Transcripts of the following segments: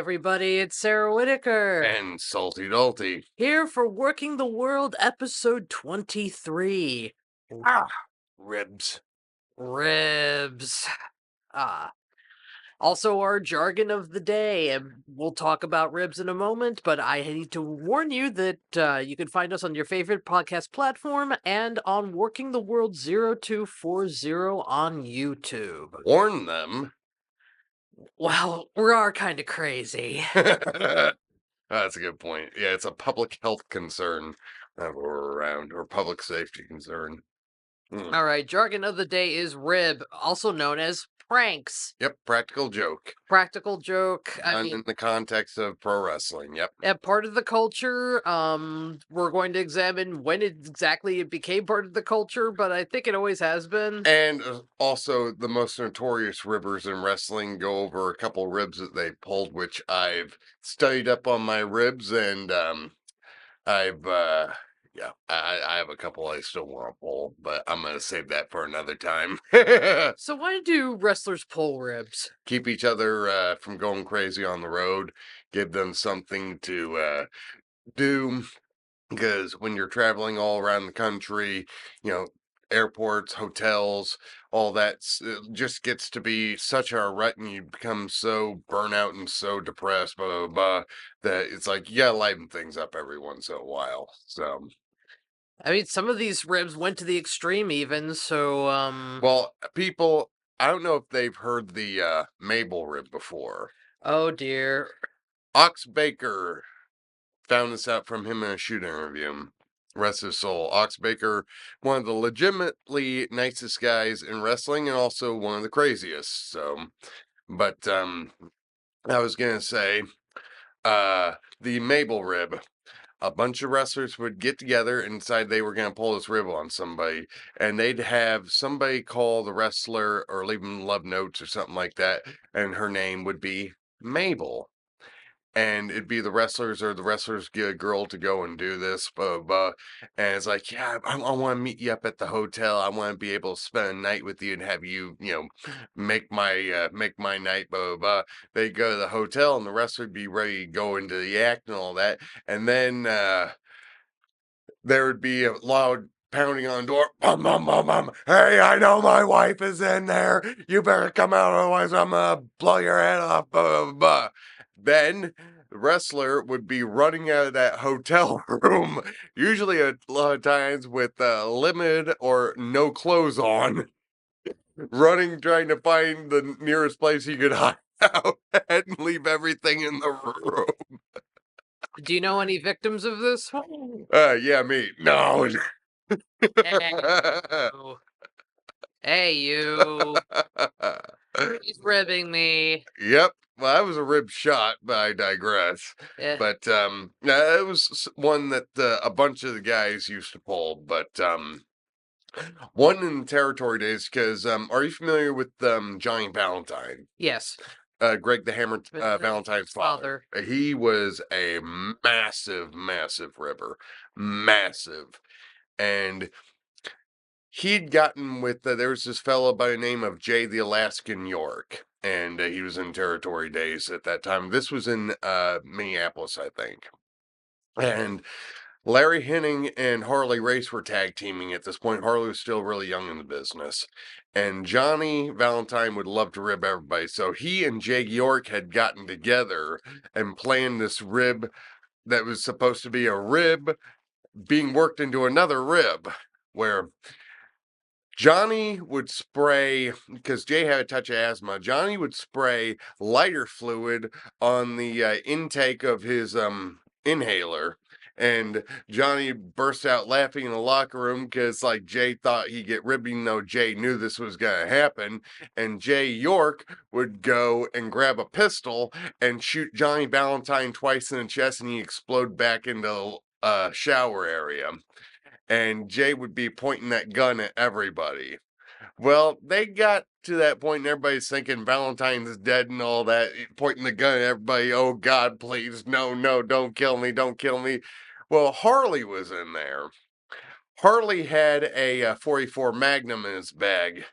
everybody, it's Sarah Whitaker And Salty Dulty. here for Working the World episode 23. Ah, ribs. Ribs. Ah. Also, our jargon of the day, and we'll talk about ribs in a moment, but I need to warn you that you can find us on your favorite podcast platform and on Working the World 0240 on YouTube. Warn them. Well, we are kind of crazy. That's a good point. Yeah, it's a public health concern that we're around, or public safety concern. All right, jargon of the day is rib, also known as pranks. Yep, practical joke. Practical joke. I And mean, in the context of pro wrestling, yep. part of the culture. We're going to examine when exactly it became part of the culture, but I think it always has been. And also, the most notorious ribbers in wrestling go over a couple ribs that they pulled, which I've studied up on my ribs, and I've yeah, I have a couple I still want to pull, but I'm gonna save that for another time. So why do wrestlers pull ribs? Keep each other from going crazy on the road. Give them something to do, because when you're traveling all around the country, you know, airports, hotels, all that just gets to be such a rut, and you become so burnout and so depressed, blah blah blah, that it's like you gotta liven things up every once in a while. So. I mean, some of these ribs went to the extreme, even. So, Well, people, I don't know if they've heard the Mabel rib before. oh dear. Ox Baker found this out from him in a shoot interview. Rest his soul. Ox Baker, one of the legitimately nicest guys in wrestling, and also one of the craziest. So, but I was gonna say, the Mabel rib. A bunch of wrestlers would get together and decide they were going to pull this rib on somebody, and they'd have somebody call the wrestler or leave them love notes or something like that, and her name would be Mabel. And it'd be the wrestlers or the wrestlers get a girl to go and do this, blah, blah, blah. And it's like, yeah, I want to meet you up at the hotel. I want to be able to spend a night with you and have you, make my night, blah, blah, blah. They go to the hotel and the wrestler would be ready to go into the act and all that. And then, there would be a loud pounding on the door. Bum, bum, bum, bum. Hey, I know my wife is in there. You better come out, otherwise I'm gonna blow your head off. Blah, blah, blah. Then the wrestler would be running out of that hotel room, usually a lot of times with limited or no clothes on, running, trying to find the nearest place he could hide out and leave everything in the room. Do you know any victims of this? Yeah, me. No. Hey, you. Hey, you. He's ribbing me. Yep. Well, that was a rib shot, but I digress. Eh. But yeah, it was one that a bunch of the guys used to pull. But one in the territory days, because are you familiar with Johnny Valentine? Yes. Greg the Hammer Valentine's father. He was a massive, massive ribber, massive, and he'd gotten with there was this fellow by the name of Jay the Alaskan York, and he was in territory days at that time. This was in Minneapolis, I think. And Larry Henning and Harley Race were tag teaming at this point. Harley was still really young in the business. And Johnny Valentine would love to rib everybody. So he and Jay York had gotten together and planned this rib that was supposed to be a rib being worked into another rib, where Johnny would spray, because Jay had a touch of asthma. Johnny would spray lighter fluid on the intake of his inhaler. And Johnny burst out laughing in the locker room because, like, Jay thought he'd get ribbed, even though Jay knew this was going to happen. And Jay York would go and grab a pistol and shoot Johnny Valentine twice in the chest, and he explode back into the shower area. And Jay would be pointing that gun at everybody. Well, they got to that point and everybody's thinking Valentine's dead and all that, pointing the gun at everybody. Oh God, please, no, no, don't kill me, don't kill me. Well, Harley was in there. Harley had a 44 Magnum in his bag,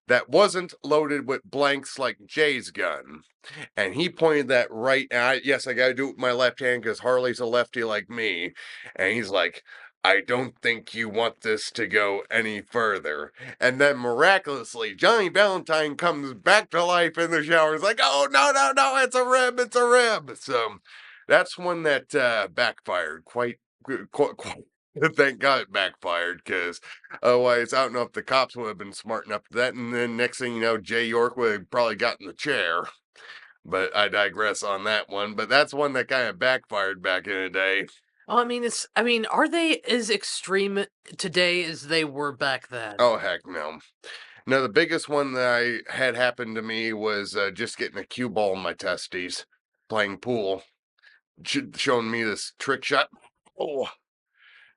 that wasn't loaded with blanks like Jay's gun. And he pointed that right at, yes, I got to do it with my left hand because Harley's a lefty like me. And he's like, I don't think you want this to go any further. And then miraculously, Johnny Valentine comes back to life in the shower. He's like, oh, no, no, no, it's a rib, it's a rib. So that's one that backfired quite. Thank God it backfired because otherwise, I don't know if the cops would have been smart enough for that. And then next thing you know, Jay York would have probably gotten the chair. But I digress on that one. But that's one that kind of backfired back in the day. Well, I mean, are they as extreme today as they were back then? Oh, heck no. No, the biggest one that I had happen to me was just getting a cue ball in my testes playing pool, showing me this trick shot. Oh,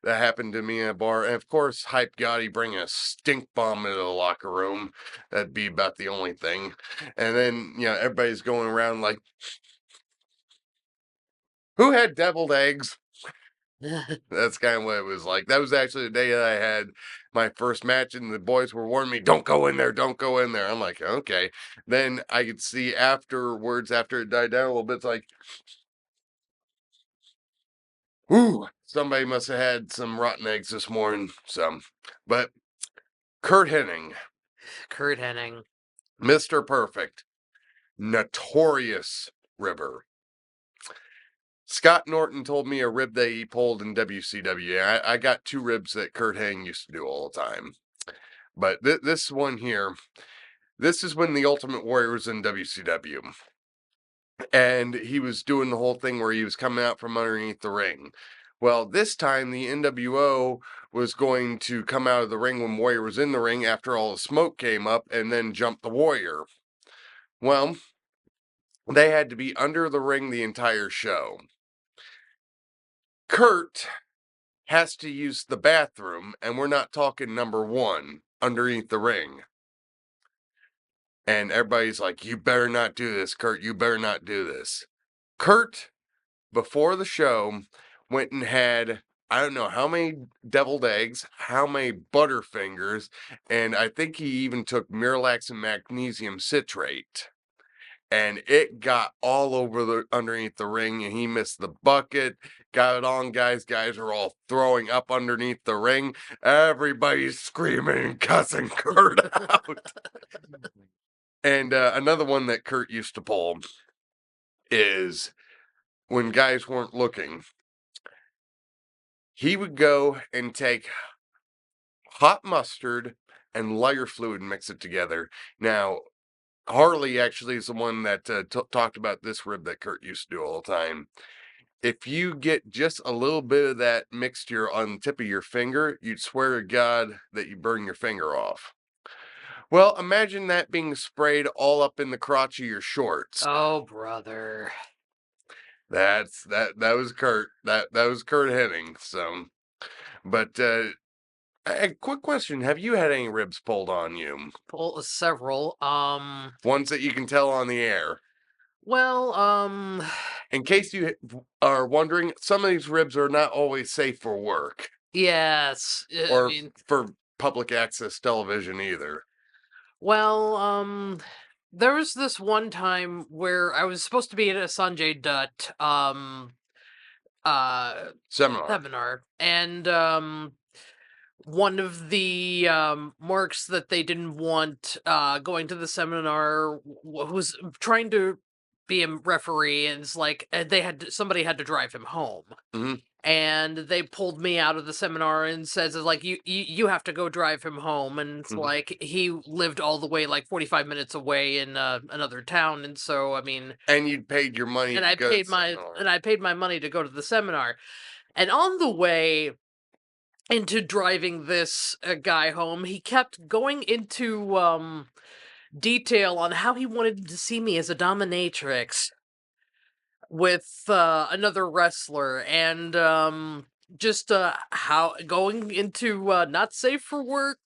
that happened to me in a bar. And of course, Hype Gotti bringing a stink bomb into the locker room. That'd be about the only thing. And then, everybody's going around like, who had deviled eggs? That's kind of what it was like. That was actually the day that I had my first match, and the boys were warning me, "Don't go in there, don't go in there." I'm like, "Okay." Then I could see afterwards, after it died down a little bit, it's like, "Ooh, somebody must have had some rotten eggs this morning." But Kurt Hennig, Kurt Hennig. Mister Perfect, notorious ribber. Scott Norton told me a rib that he pulled in WCW. I got two ribs that Kurt Hennig used to do all the time. But this one here, this is when the Ultimate Warrior was in WCW. And he was doing the whole thing where he was coming out from underneath the ring. Well, this time the NWO was going to come out of the ring when Warrior was in the ring after all the smoke came up and then jump the Warrior. Well, they had to be under the ring the entire show. Kurt has to use the bathroom, and we're not talking number one underneath the ring. And everybody's like, you better not do this, Kurt. You better not do this. Kurt, before the show, went and had, I don't know how many deviled eggs, how many butterfingers, and I think he even took Miralax and magnesium citrate. And it got all over the underneath the ring, and he missed the bucket. Got it on, guys. Guys are all throwing up underneath the ring. Everybody's screaming and cussing Kurt out. And another one that Kurt used to pull is when guys weren't looking, he would go and take hot mustard and lighter fluid and mix it together. Now, Harley actually is the one that talked about this rib that Kurt used to do all the time. If you get just a little bit of that mixture on the tip of your finger, you'd swear to God that you burn your finger off. Well, imagine that being sprayed all up in the crotch of your shorts. Oh, brother. That was Kurt. That was Kurt Hennig. So, but a quick question: have you had any ribs pulled on you? Pull several. Ones that you can tell on the air. Well, In case you are wondering, some of these ribs are not always safe for work yes. I or mean, for public access television either. well, there was this one time where I was supposed to be at a Sanjay Dutt uh Seminar. seminar, and one of the marks that they didn't want going to the seminar was trying to be a referee, and it's like somebody had to drive him home, Hmm. and they pulled me out of the seminar and says it's like you have to go drive him home, and it's Hmm. like he lived all the way like 45 minutes away in another town, and so I mean, And you'd paid your money and to go to the seminar. I paid my money to go to the seminar, and on the way into driving this guy home, he kept going into detail on how he wanted to see me as a dominatrix with another wrestler, and just how going into not safe for work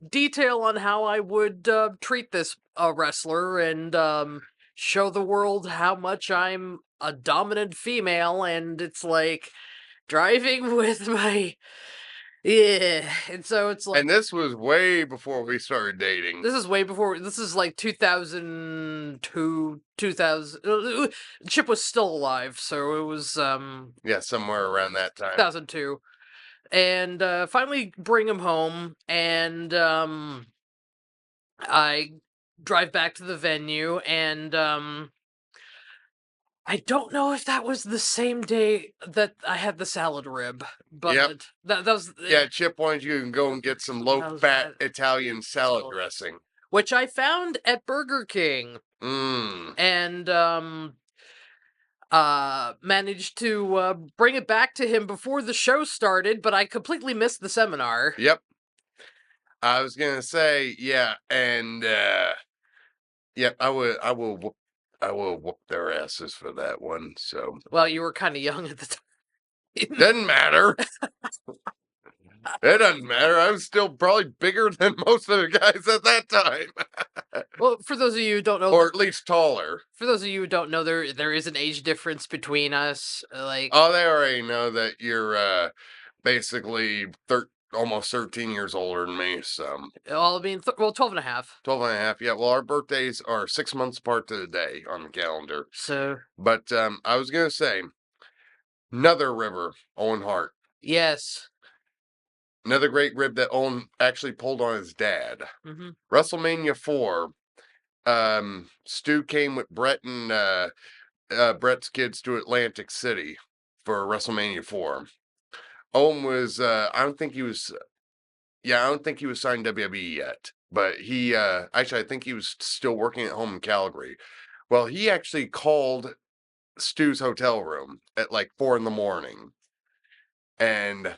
detail on how I would treat this wrestler, and show the world how much I'm a dominant female. And it's like driving with my Yeah, and so it's like And this was way before we started dating. this is way before. This is like 2002, 2000. Chip was still alive, so it was Yeah, somewhere around that time. 2002, and finally bring him home, and I drive back to the venue, and I don't know if that was the same day that I had the salad rib, but Yep. that was Yeah, Chip wanted you to go and get some low that was fat that Italian salad salad, dressing. which I found at Burger King, Mmm. and managed to bring it back to him before the show started, but I completely missed the seminar. Yep. I was gonna say, yeah, and yep, I will whoop their asses for that one. So Well, you were kind of young at the time. doesn't matter. It doesn't matter. I was still probably bigger than most of the guys at that time. Well, for those of you who don't know, Or at least taller. for those of you who don't know, there is an age difference between us. Like, Oh, they already know that you're basically almost 13 years older than me. So well, I mean, well, 12 and a half. 12 and a half. Yeah, well, our birthdays are 6 months apart to the day on the calendar. So, But I was going to say, another river, Owen Hart. yes. Another great rib that Owen actually pulled on his dad. Hmm. WrestleMania 4. Stu came with Brett and Brett's kids to Atlantic City for WrestleMania 4. Owen was, I don't think he was, yeah, I don't think he was signed WWE yet, but he, actually, I think he was still working at home in Calgary. Well, he actually called Stu's hotel room at like 4 in the morning, and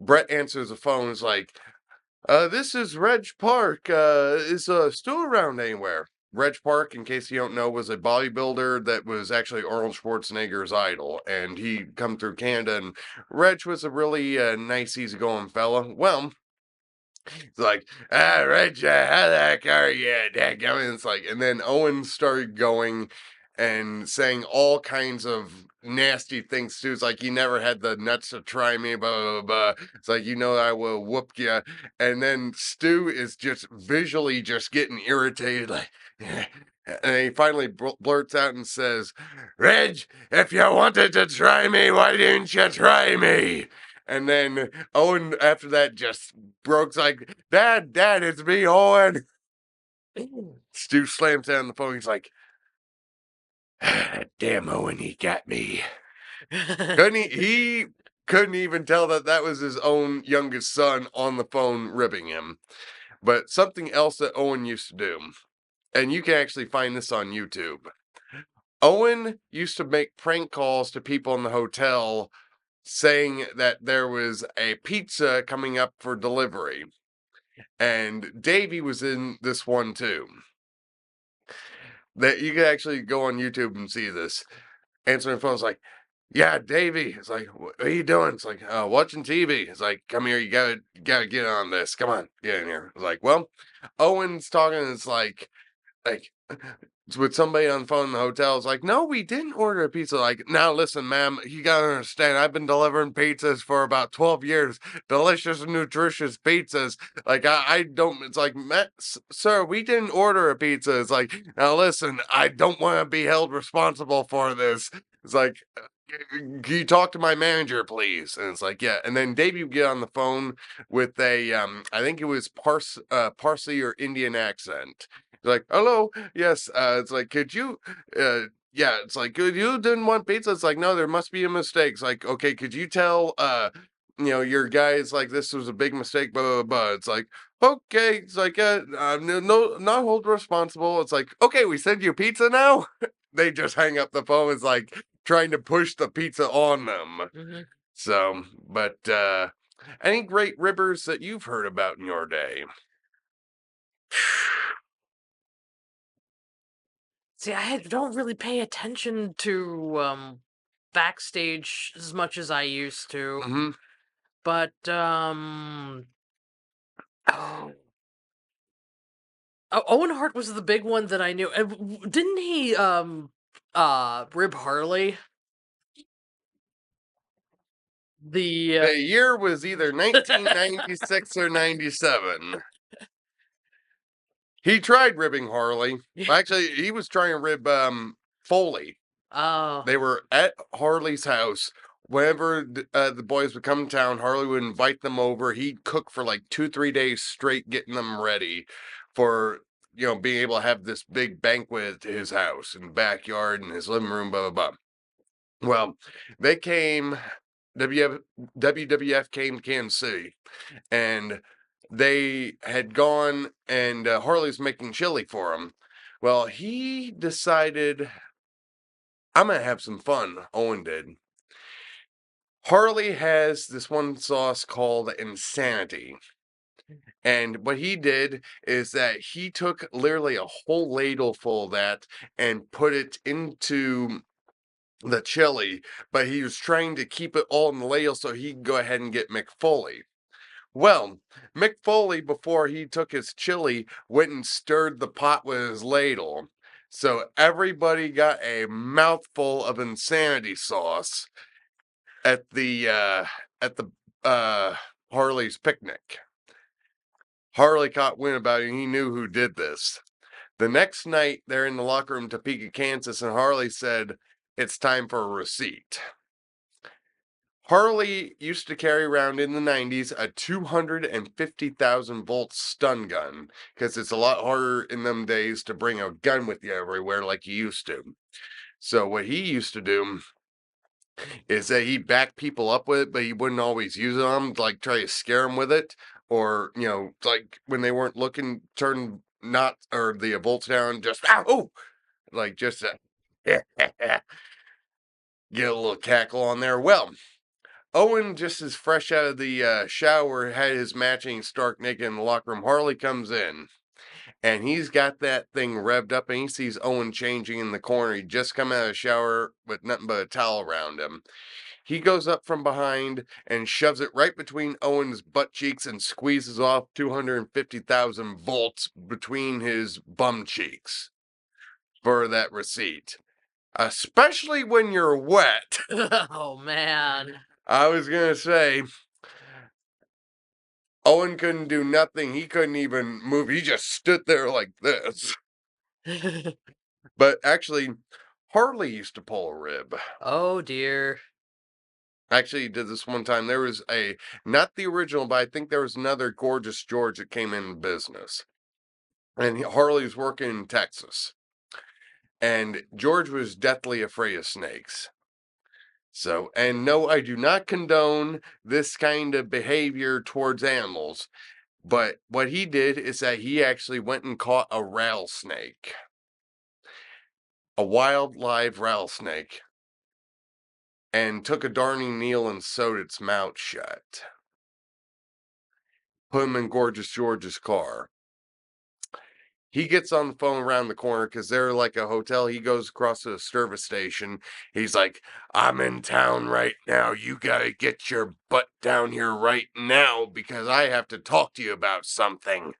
Brett answers the phone. Is like, this is Reg Park. Is Stu around anywhere? Reg Park, in case you don't know, was a bodybuilder that was actually Arnold Schwarzenegger's idol, and he come through Canada. And Reg was a really nice, easygoing fella. Well, it's like, Reg, how the heck are you? Dadgummit. It's like, and then Owen started going and saying all kinds of nasty things too. It's like, you never had the nuts to try me, blah, blah, blah. It's like, I will whoop you. And then Stu is just visually just getting irritated, like, and he finally blurts out and says, Reg, if you wanted to try me, why didn't you try me? And then Owen, after that, just broke like, Dad, it's me, Owen. Stu slams down the phone. He's like, damn, Owen, he got me. He couldn't even tell that that was his own youngest son on the phone ribbing him. But something else that Owen used to do, and you can actually find this on YouTube. Owen used to make prank calls to people in the hotel saying that there was a pizza coming up for delivery. And Davey was in this one too. That you can actually go on YouTube and see this. Answering the phone is like, yeah, Davey. It's like, what are you doing? It's like, watching TV. It's like, come here, you gotta get on this. Come on, get in here. It's like, well, Owen's talking, it's like it's with somebody on the phone in the hotel. It's like, no, we didn't order a pizza. Like, now listen, ma'am, you gotta understand, I've been delivering pizzas for about 12 years. Delicious, nutritious pizzas. Like, I don't, it's like, sir, we didn't order a pizza. It's like, now listen, I don't want to be held responsible for this. It's like, can you talk to my manager, please? And it's like, yeah. And then Davey would get on the phone with a, I think it was Parsi or Indian accent. Like, hello, yes. It's like, could you, yeah, it's like, could you didn't want pizza? It's like, no, there must be a mistake. It's like, okay, could you tell, your guys like this was a big mistake, blah, blah, blah. It's like, okay. It's like, no, not hold responsible. It's like, okay, we send you pizza now. They just hang up the phone. It's like trying to push the pizza on them. Hmm. So, but, any great ribbers that you've heard about in your day? See, don't really pay attention to backstage as much as I used to, Hmm. but oh, Owen Hart was the big one that I knew. And didn't he rib Harley? The The year was either 1996 or 97. He tried ribbing Harley. Actually, he was trying to rib Foley. Oh. They were at Harley's house. Whenever the boys would come to town, Harley would invite them over. He'd cook for like 2, 3 days straight, getting them ready for being able to have this big banquet at his house and backyard and his living room, blah blah blah. Well, they came. WWF came to Kansas City, and they had gone, and Harley's making chili for him. Well, he decided, I'm gonna have some fun. Owen did. Harley has this one sauce called Insanity. And what he did is that he took literally a whole ladle full of that and put it into the chili, but he was trying to keep it all in the ladle so he could go ahead and get McFoley. Well, Mick Foley, before he took his chili, went and stirred the pot with his ladle. So everybody got a mouthful of insanity sauce at the uh Harley's picnic. Harley caught wind about it and he knew who did this. The next night they're in the locker room in Topeka, Kansas, and Harley said, "It's time for a receipt." Harley used to carry around in the 90s a 250,000 volt stun gun because it's a lot harder in them days to bring a gun with you everywhere like you used to. So, what he used to do is that he backed people up with it, but he wouldn't always use it on them, like try to scare them with it, or like when they weren't looking, turn not or the bolts down, just oh, like just get a little cackle on there. Well, Owen just as fresh out of the shower, had his matching stark naked in the locker room. Harley comes in. And he's got that thing revved up, and he sees Owen changing in the corner. He just come out of the shower with nothing but a towel around him. He goes up from behind and shoves it right between Owen's butt cheeks and squeezes off 250,000 volts between his bum cheeks for that receipt. Especially when you're wet. Oh man. I was going to say, Owen couldn't do nothing. He couldn't even move. He just stood there like this. But actually, Harley used to pull a rib. Oh dear. Actually, he did this one time. There was not the original, but I think there was another Gorgeous George that came in business. And Harley was working in Texas. And George was deathly afraid of snakes. So, and no, I do not condone this kind of behavior towards animals. But what he did is that he actually went and caught a rattlesnake, a wild live rattlesnake, and took a darning needle and sewed its mouth shut. Put him in Gorgeous George's car. He gets on the phone around the corner because they're like a hotel. He goes across to the service station. He's like, "I'm in town right now. You gotta get your butt down here right now because I have to talk to you about something."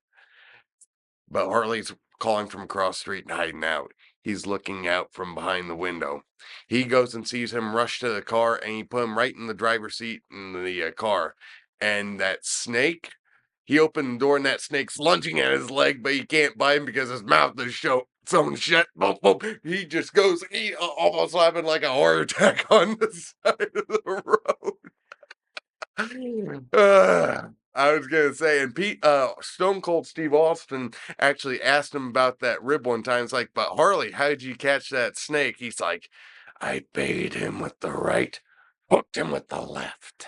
But Harley's calling from across the street and hiding out. He's looking out from behind the window. He goes and sees him rush to the car, and he put him right in the driver's seat in the car. And that snake, he opened the door, and that snake's lunging at his leg, but he can't bite him because his mouth is sewn shut. Boom, boom. He just goes, he almost having like a heart attack on the side of the road. I was gonna say, and Stone Cold Steve Austin actually asked him about that rib one time. It's like, "But Harley, how did you catch that snake?" He's like, "I baited him with the right, hooked him with the left."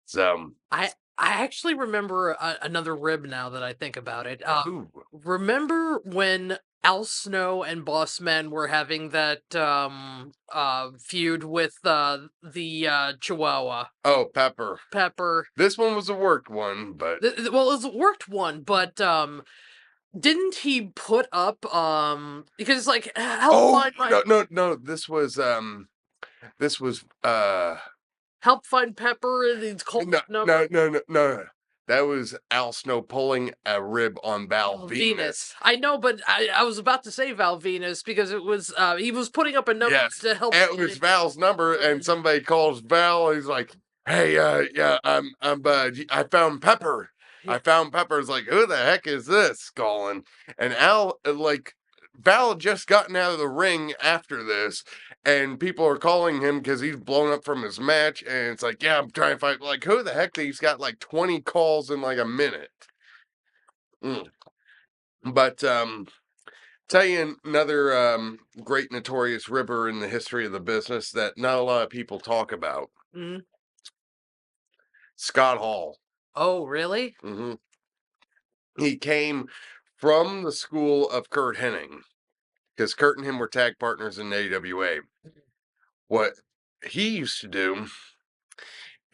So, I actually remember another rib now that I think about it. ooh, Remember when Al Snow and Boss Man were having that feud with the Chihuahua oh, Pepper. Pepper? This one was a worked one, but Well, it was a worked one, but didn't he put up because like help oh find my no, no, no. This was help find Pepper and he's called no, number. no, no, no, no. That was Al Snow pulling a rib on Val Oh, Venus. Venus. I know, but I was about to say Val Venus because it was he was putting up a number Yes, to help it was Val's number, and somebody calls Val. He's like, "Hey, yeah, I found Pepper. yeah. I found Pepper." It's like, who the heck is this calling? And Al, like, Val had just gotten out of the ring after this, and people are calling him because he's blown up from his match. And it's like, yeah, I'm trying to fight. Like, who the heck? He's got like 20 calls in like a minute. Mm. But tell you another great notorious ribber in the history of the business that not a lot of people talk about. Mhm. Scott Hall. Oh, really? Hmm. He came from the school of Kurt Hennig because Kurt and him were tag partners in AWA. What he used to do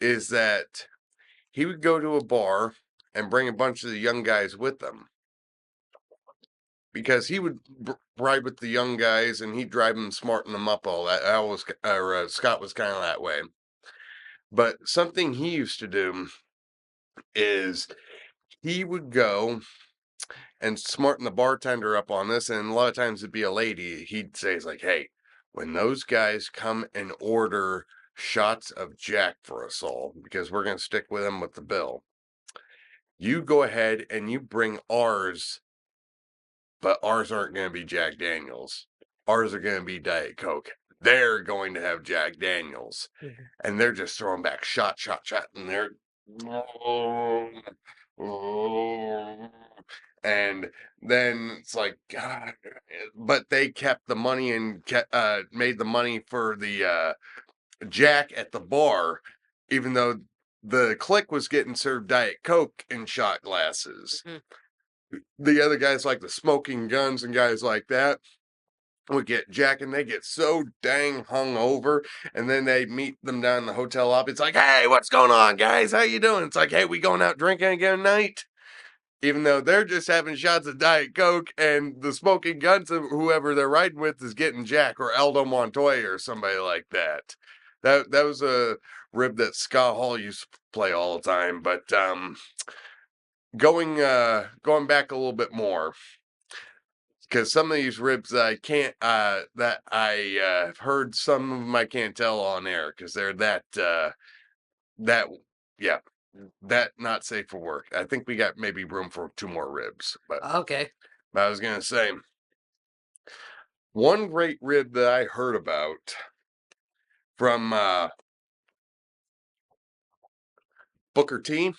is that he would go to a bar and bring a bunch of the young guys with them because he would ride with the young guys and he'd drive them, smarten them up. All that. Scott was kind of that way. But something he used to do is he would go and smarten the bartender up on this, and a lot of times it'd be a lady. He'd say, "It's like, hey, when those guys come and order shots of Jack for us all, because we're going to stick with them with the bill, you go ahead and you bring ours, but ours aren't going to be Jack Daniels. Ours are going to be Diet Coke. They're going to have Jack Daniels." Mhm. And they're just throwing back shot, shot, shot, and they're and then it's like, God, but they kept the money and made the money for the Jack at the bar, even though the clique was getting served Diet Coke in shot glasses. Mhm. The other guys, like the Smoking Guns and guys like that, would get Jack, and they get so dang hung over, and then they meet them down in the hotel lobby. It's like, hey, what's going on, guys? How you doing? It's like, hey, we going out drinking again tonight? Even though they're just having shots of Diet Coke, and the Smoking Guns of whoever they're riding with is getting Jack or Aldo Montoya or somebody like that. That was a rib that Scott Hall used to play all the time. But going back a little bit more, because some of these ribs I can't that I have heard, some of them I can't tell on air because they're that yeah, that not safe for work. I think we got maybe room for two more ribs, Okay. but I was gonna say one great rib that I heard about from Booker T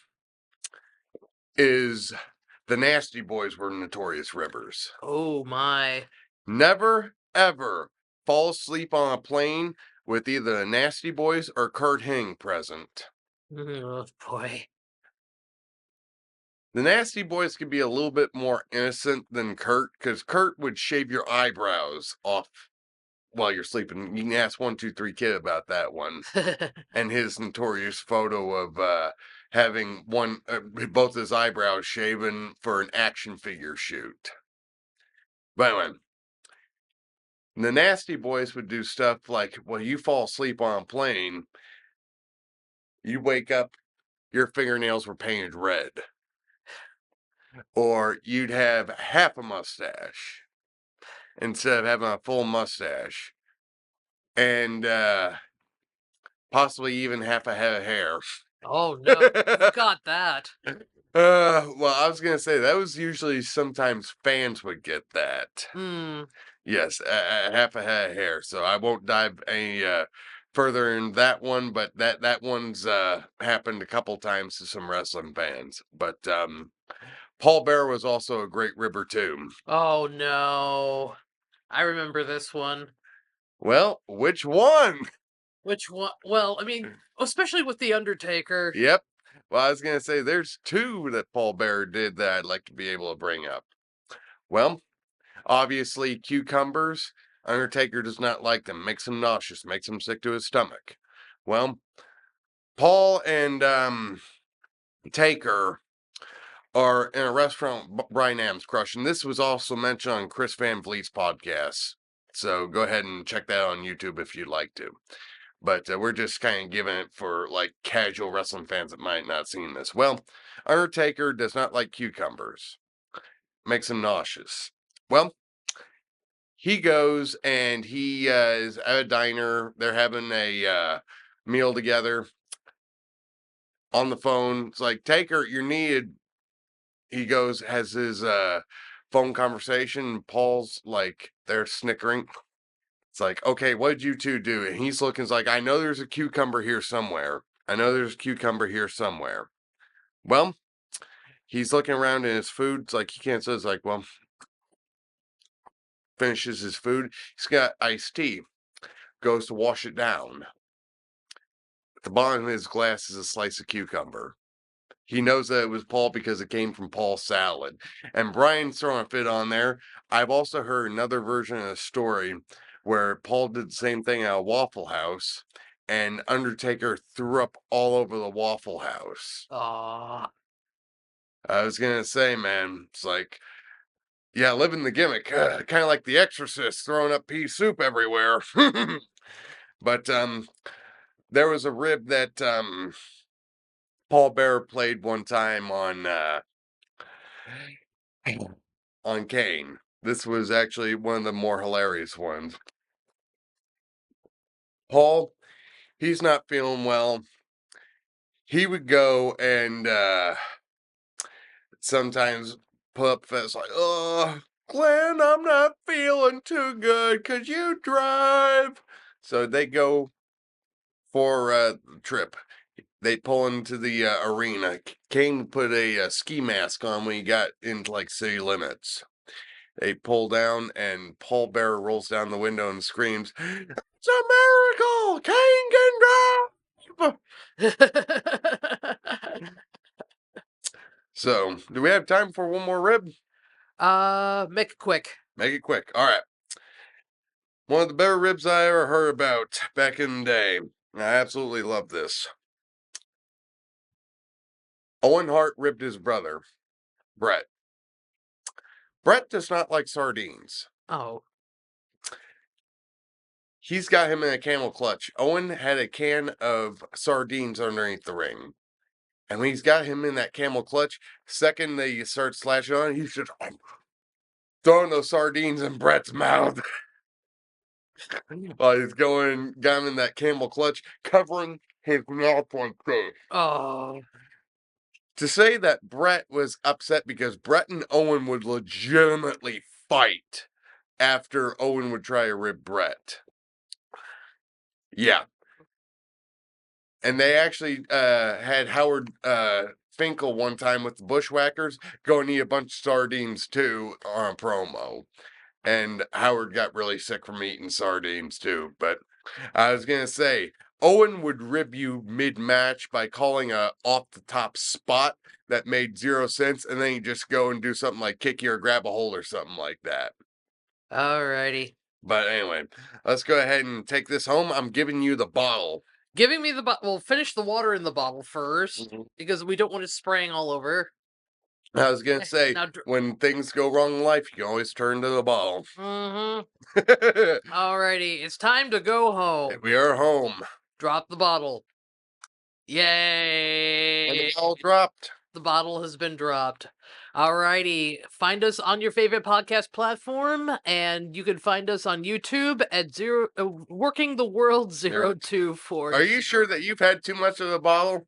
is the Nasty Boys were notorious ribbers. Oh my. Never ever fall asleep on a plane with either the Nasty Boys or Kurt Hennig present. Oh boy. The Nasty Boys could be a little bit more innocent than Kurt, because Kurt would shave your eyebrows off while you're sleeping. You can ask 123 Kid about that one and his notorious photo of having both his eyebrows shaven for an action figure shoot. But anyway, the Nasty Boys would do stuff like, well, you fall asleep on a plane, you wake up, your fingernails were painted red, or you'd have half a mustache instead of having a full mustache, and possibly even half a head of hair. Oh no. Who got that? Well, I was gonna say that was usually sometimes fans would get that. Hmm. Yes, half a head of hair. So I won't dive any further in that one, but that one's happened a couple times to some wrestling fans. But Paul Bear was also a great ribber too. Oh no. I remember this one. Well, which one? Which one? Well, I mean, especially with the Undertaker. Yep. Well, I was gonna say there's two that Paul Bear did that I'd like to be able to bring up. Well, obviously cucumbers. Undertaker does not like them. Makes him nauseous. Makes him sick to his stomach. Well, Paul and Taker are in a restaurant Brian Adams crushing. This was also mentioned on Chris Van Vliet's podcast. So go ahead and check that out on YouTube if you'd like to. but we're just kind of giving it for like casual wrestling fans that might not seen this. Well, Undertaker does not like cucumbers, makes him nauseous. Well, he goes and he is at a diner. They're having a meal together. On the phone, it's like, Taker, you're needed. He goes, has his phone conversation. Paul's like, they're snickering. It's like, okay, what did you two do? And he's looking, it's like, I know there's a cucumber here somewhere. I know there's a cucumber here somewhere. Well, he's looking around in his food. It's like, he can't say, it's like, well, finishes his food. He's got iced tea, goes to wash it down. At the bottom of his glass is a slice of cucumber. He knows that it was Paul because it came from Paul's salad. And Brian's throwing a fit on there. I've also heard another version of the story where Paul did the same thing at a Waffle House, and Undertaker threw up all over the Waffle House. Aw. I was gonna say, man, it's like, yeah, living the gimmick, kind of like The Exorcist, throwing up pea soup everywhere. But there was a rib that Paul Bearer played one time on Kane. This was actually one of the more hilarious ones. Paul, he's not feeling well. He would go and sometimes put up fits like, oh, Glenn, I'm not feeling too good. Could you drive? So they go for a trip. They pull into the arena. Kane put a ski mask on when he got into like city limits. They pull down, and Paul Bearer rolls down the window and screams, "It's a miracle! Kane can drive!" So, do we have time for one more rib? Make it quick. Make it quick. All right. One of the better ribs I ever heard about back in the day. I absolutely love this. Owen Hart ribbed his brother, Brett. Brett does not like sardines. Oh. He's got him in a camel clutch. Owen had a can of sardines underneath the ring. And when he's got him in that camel clutch, second they start slashing on, he's just throwing those sardines in Brett's mouth. While he's got him in that camel clutch, covering his mouth like this. Oh. To say that Brett was upset because Brett and Owen would legitimately fight after Owen would try to rib Brett. Yeah. And they actually had Howard Finkel one time with the Bushwhackers go and eat a bunch of sardines too on a promo. And Howard got really sick from eating sardines too. But I was going to say, Owen would rib you mid-match by calling a off-the-top spot that made 0 sense, and then he'd just go and do something like kick you or grab a hold or something like that. Alrighty. But anyway, let's go ahead and take this home. I'm giving you the bottle. Giving me the bottle. Well, finish the water in the bottle first, Mhm. because we don't want it spraying all over. I was going to say, Now, when things go wrong in life, you can always turn to the bottle. Alrighty, it's time to go home. We are home. Drop the bottle. And Yay! the bottle dropped. The bottle has been dropped. Alrighty, find us on your favorite podcast platform, and you can find us on YouTube at Working the World 0240. Are you sure that you've had too much of the bottle?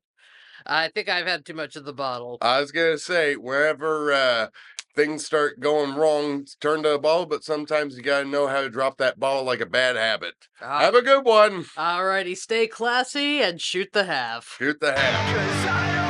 I think I've had too much of the bottle. I was gonna say, wherever things start going wrong, turn to the bottle, but sometimes you gotta know how to drop that bottle like a bad habit. Have a good one. Alrighty, stay classy and shoot the half. Shoot the half.